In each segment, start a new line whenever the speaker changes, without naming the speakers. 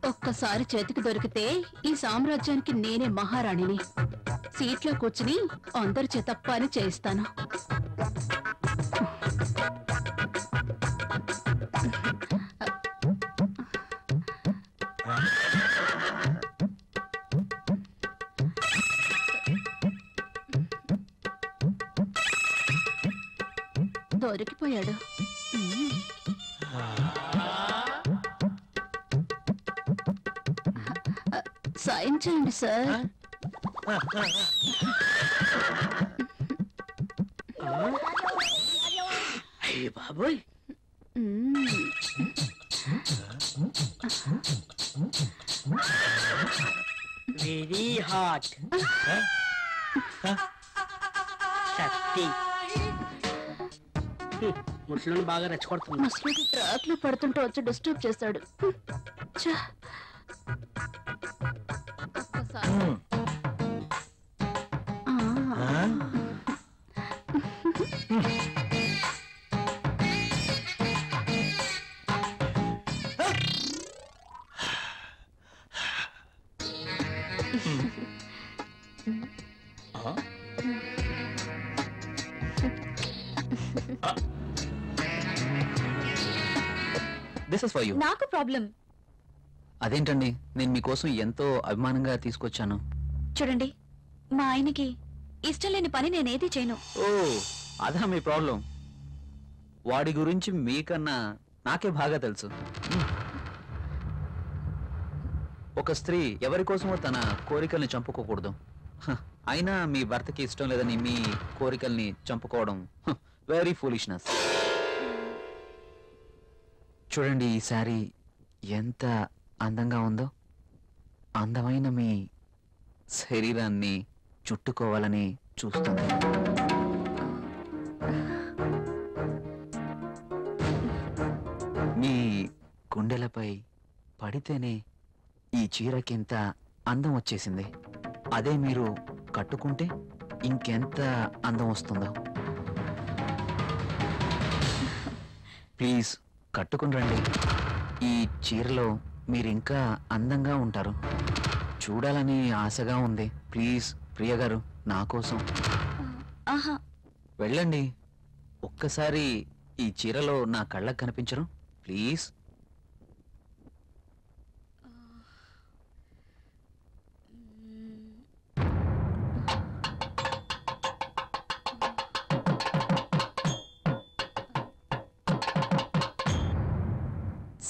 ఒక్కసారి చేతికి దొరికితే ఈ సామ్రాజ్యానికి నేనే మహారాణిని. సీట్లో కూర్చుని అందరి చేత పని చేయిస్తాను. దొరికిపోయాడు. సాయం చేయండి సార్.
అయ్య బాబోయ్, వెరీ హాట్. శక్తి ముసలిని బాగా రెచ్చగొడుతుంది.
ముసలికి ట్రాక్ లో పడుతుంటే వచ్చి డిస్టర్బ్ చేశాడు.
This is for you.
నాకు ప్రాబ్లం.
అదేంటండి, నేను మీకోసం ఎంతో అభిమానంగా తీసుకొచ్చాను.
చూడండి, మా ఆయనకి ఇష్టం లేని పని నేనేది చేయను.
ఓ, అదా మీ ప్రాబ్లం. వాడి గురించి మీకన్నా నాకే బాగా తెలుసు. ఒక స్త్రీ ఎవరి కోసమో తన కోరికల్ని చంపుకోకూడదు. అయినా మీ భర్తకి ఇష్టం లేదని మీ కోరికల్ని చంపుకోవడం వెరీ ఫూలిష్నెస్. చూడండి, ఈ శారీ ఎంత అందంగా ఉందో. అందమైన మీ శరీరాన్ని చుట్టుకోవాలని చూస్తుంది. మీ గుండెలపై పడితేనే ఈ చీరకింత అందం వచ్చేసింది. అదే మీరు కట్టుకుంటే ఇంకెంత అందం వస్తుందో. ప్లీజ్ కట్టుకుని రండి. ఈ చీరలో మీరింకా అందంగా ఉంటారు. చూడాలని ఆశగా ఉంది. ప్లీజ్ ప్రియ గారు, నా కోసం వెళ్ళండి. ఒక్కసారి ఈ చీరలో నా కళ్ళకు కనిపించరు ప్లీజ్.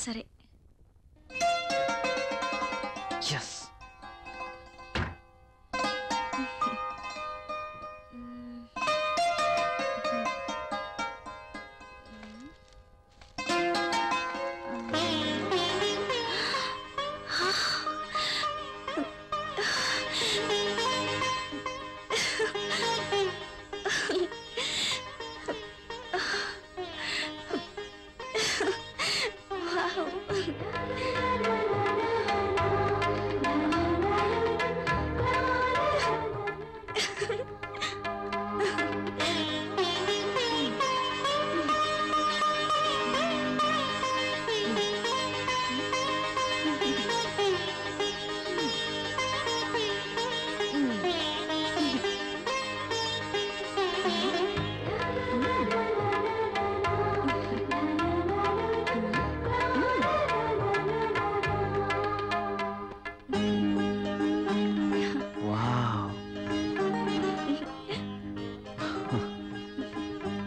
సరే.
Yes.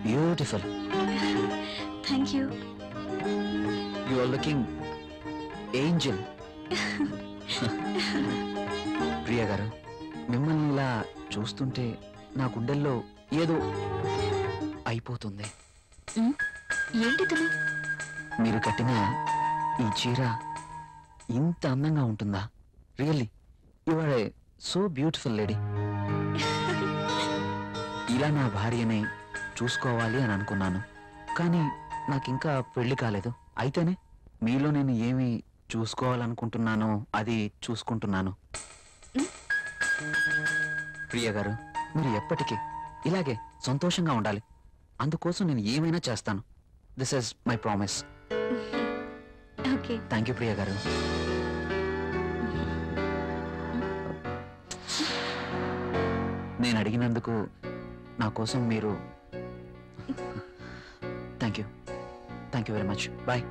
Beautiful.
Thank you.
You are looking angel. ప్రియ గారు, మిమ్మల్ని ఇలా చూస్తుంటే నా గుండెల్లో ఏదో అయిపోతుంది.
ఏంటి?
మీరు కట్టిన ఈ చీర ఇంత అందంగా ఉంటుందా? Really you are a so beautiful lady. ఇలా నా భార్యని చూసుకోవాలి అని అనుకున్నాను, కానీ నాకింకా పెళ్లి కాలేదు. అయితేనే మీలో నేను ఏమి చూసుకోవాలనుకుంటున్నానో అది చూసుకుంటున్నాను. ప్రియ గారు, మీరు ఎప్పటికీ ఇలాగే సంతోషంగా ఉండాలి. అందుకోసం నేను ఏమైనా చేస్తాను. This is my promise.
Okay.
Thank you Priya గారు. నేను అడిగినందుకు నా కోసం మీరు thank you very much. Bye.